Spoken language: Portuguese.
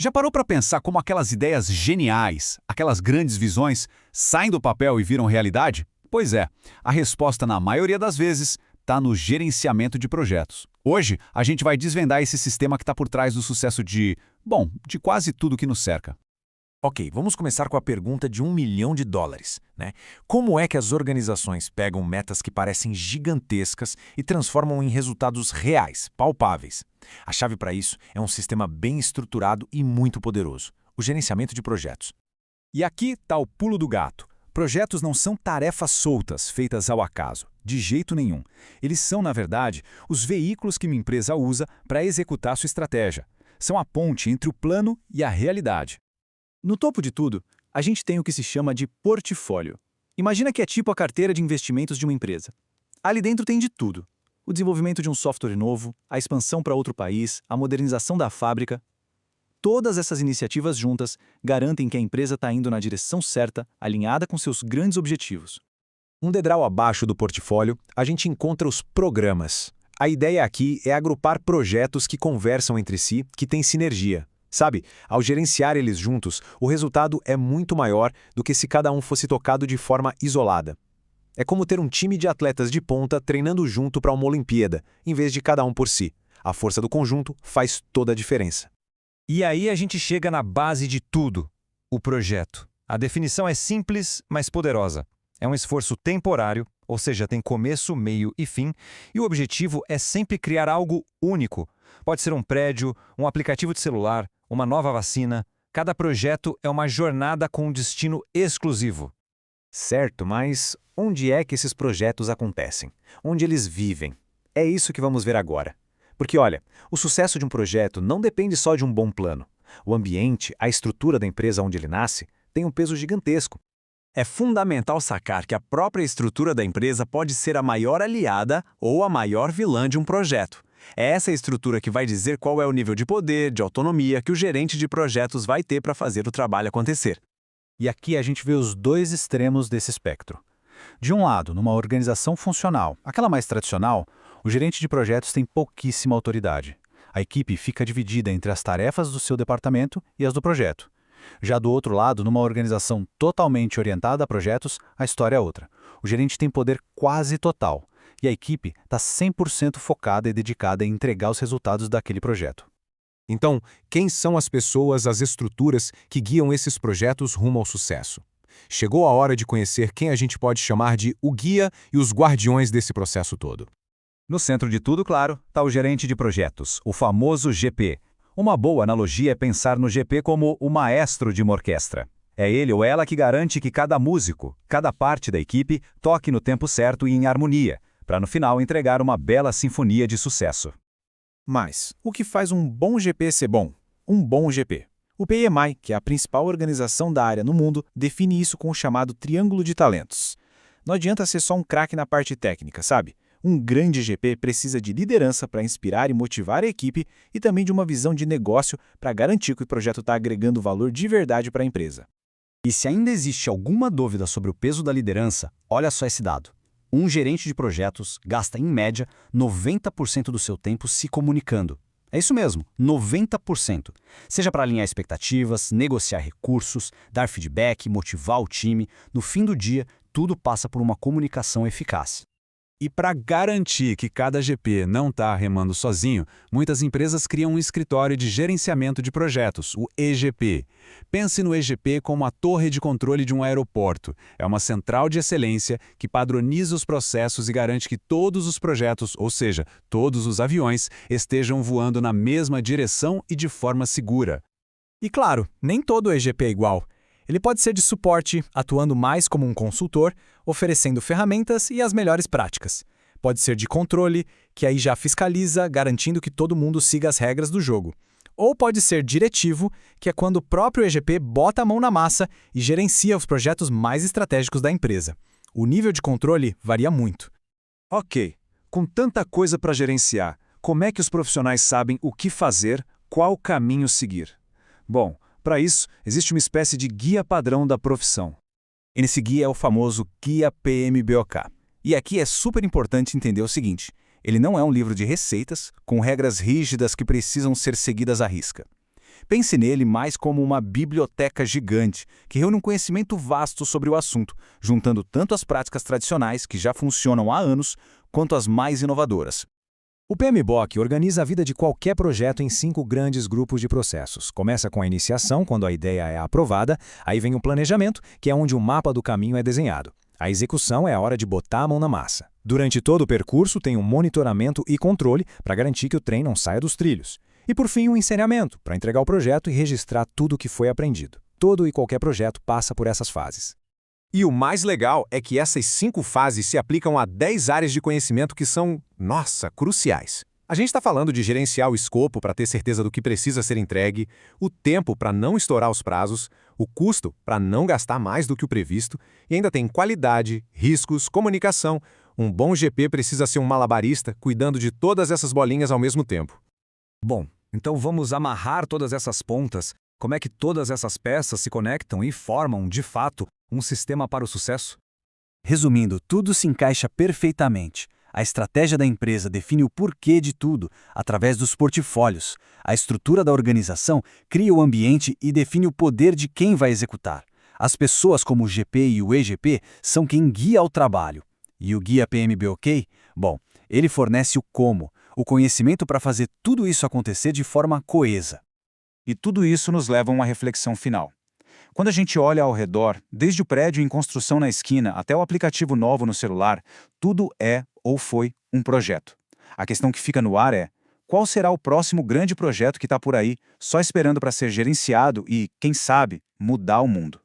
Já parou para pensar como aquelas ideias geniais, aquelas grandes visões, saem do papel e viram realidade? Pois é, a resposta na maioria das vezes está no gerenciamento de projetos. Hoje, a gente vai desvendar esse sistema que está por trás do sucesso de quase tudo que nos cerca. Ok, vamos começar com a pergunta de $1 milhão, né? Como é que as organizações pegam metas que parecem gigantescas e transformam em resultados reais, palpáveis? A chave para isso é um sistema bem estruturado e muito poderoso, o gerenciamento de projetos. E aqui está o pulo do gato. Projetos não são tarefas soltas, feitas ao acaso, de jeito nenhum. Eles são, na verdade, os veículos que uma empresa usa para executar sua estratégia. São a ponte entre o plano e a realidade. No topo de tudo, a gente tem o que se chama de portfólio. Imagina que é tipo a carteira de investimentos de uma empresa. Ali dentro tem de tudo. O desenvolvimento de um software novo, a expansão para outro país, a modernização da fábrica. Todas essas iniciativas juntas garantem que a empresa está indo na direção certa, alinhada com seus grandes objetivos. Um degrau abaixo do portfólio, a gente encontra os programas. A ideia aqui é agrupar projetos que conversam entre si, que têm sinergia. Sabe, ao gerenciar eles juntos, o resultado é muito maior do que se cada um fosse tocado de forma isolada. É como ter um time de atletas de ponta treinando junto para uma Olimpíada, em vez de cada um por si. A força do conjunto faz toda a diferença. E aí a gente chega na base de tudo, o projeto. A definição é simples, mas poderosa. É um esforço temporário, ou seja, tem começo, meio e fim, e o objetivo é sempre criar algo único. Pode ser um prédio, um aplicativo de celular, uma nova vacina. Cada projeto é uma jornada com um destino exclusivo. Certo, mas onde é que esses projetos acontecem? Onde eles vivem? É isso que vamos ver agora. Porque, olha, o sucesso de um projeto não depende só de um bom plano. O ambiente, a estrutura da empresa onde ele nasce, tem um peso gigantesco. É fundamental sacar que a própria estrutura da empresa pode ser a maior aliada ou a maior vilã de um projeto. É essa estrutura que vai dizer qual é o nível de poder, de autonomia que o gerente de projetos vai ter para fazer o trabalho acontecer. E aqui a gente vê os dois extremos desse espectro. De um lado, numa organização funcional, aquela mais tradicional, o gerente de projetos tem pouquíssima autoridade. A equipe fica dividida entre as tarefas do seu departamento e as do projeto. Já do outro lado, numa organização totalmente orientada a projetos, a história é outra. O gerente tem poder quase total. E a equipe está 100% focada e dedicada em entregar os resultados daquele projeto. Então, quem são as pessoas, as estruturas que guiam esses projetos rumo ao sucesso? Chegou a hora de conhecer quem a gente pode chamar de o guia e os guardiões desse processo todo. No centro de tudo, claro, está o gerente de projetos, o famoso GP. Uma boa analogia é pensar no GP como o maestro de uma orquestra. É ele ou ela que garante que cada músico, cada parte da equipe, toque no tempo certo e em harmonia, para no final entregar uma bela sinfonia de sucesso. Mas, o que faz um bom GP ser bom? Um bom GP. O PMI, que é a principal organização da área no mundo, define isso com o chamado triângulo de talentos. Não adianta ser só um craque na parte técnica, sabe? Um grande GP precisa de liderança para inspirar e motivar a equipe e também de uma visão de negócio para garantir que o projeto está agregando valor de verdade para a empresa. E se ainda existe alguma dúvida sobre o peso da liderança, olha só esse dado. Um gerente de projetos gasta, em média, 90% do seu tempo se comunicando. É isso mesmo, 90%. Seja para alinhar expectativas, negociar recursos, dar feedback, motivar o time, no fim do dia, tudo passa por uma comunicação eficaz. E para garantir que cada GP não está remando sozinho, muitas empresas criam um escritório de gerenciamento de projetos, o EGP. Pense no EGP como a torre de controle de um aeroporto. É uma central de excelência que padroniza os processos e garante que todos os projetos, ou seja, todos os aviões, estejam voando na mesma direção e de forma segura. E claro, nem todo EGP é igual. Ele pode ser de suporte, atuando mais como um consultor, oferecendo ferramentas e as melhores práticas. Pode ser de controle, que aí já fiscaliza, garantindo que todo mundo siga as regras do jogo. Ou pode ser diretivo, que é quando o próprio EGP bota a mão na massa e gerencia os projetos mais estratégicos da empresa. O nível de controle varia muito. Ok, com tanta coisa para gerenciar, como é que os profissionais sabem o que fazer, qual caminho seguir? Bom, para isso, existe uma espécie de guia padrão da profissão. Esse guia é o famoso Guia PMBOK. E aqui é super importante entender o seguinte: ele não é um livro de receitas com regras rígidas que precisam ser seguidas à risca. Pense nele mais como uma biblioteca gigante, que reúne um conhecimento vasto sobre o assunto, juntando tanto as práticas tradicionais, que já funcionam há anos, quanto as mais inovadoras. O PMBOK organiza a vida de qualquer projeto em 5 grandes grupos de processos. Começa com a iniciação, quando a ideia é aprovada, aí vem o planejamento, que é onde o mapa do caminho é desenhado. A execução é a hora de botar a mão na massa. Durante todo o percurso tem um monitoramento e controle para garantir que o trem não saia dos trilhos. E por fim o encerramento, para entregar o projeto e registrar tudo o que foi aprendido. Todo e qualquer projeto passa por essas fases. E o mais legal é que essas 5 fases se aplicam a 10 áreas de conhecimento que são, nossa, cruciais. A gente está falando de gerenciar o escopo para ter certeza do que precisa ser entregue, o tempo para não estourar os prazos, o custo para não gastar mais do que o previsto, e ainda tem qualidade, riscos, comunicação. Um bom GP precisa ser um malabarista, cuidando de todas essas bolinhas ao mesmo tempo. Bom, então vamos amarrar todas essas pontas. Como é que todas essas peças se conectam e formam, de fato, um sistema para o sucesso? Resumindo, tudo se encaixa perfeitamente. A estratégia da empresa define o porquê de tudo, através dos portfólios. A estrutura da organização cria o ambiente e define o poder de quem vai executar. As pessoas como o GP e o EGP são quem guia o trabalho. E o guia PMBOK? Bom, ele fornece o como, o conhecimento para fazer tudo isso acontecer de forma coesa. E tudo isso nos leva a uma reflexão final. Quando a gente olha ao redor, desde o prédio em construção na esquina até o aplicativo novo no celular, tudo é ou foi um projeto. A questão que fica no ar é: qual será o próximo grande projeto que está por aí, só esperando para ser gerenciado e, quem sabe, mudar o mundo?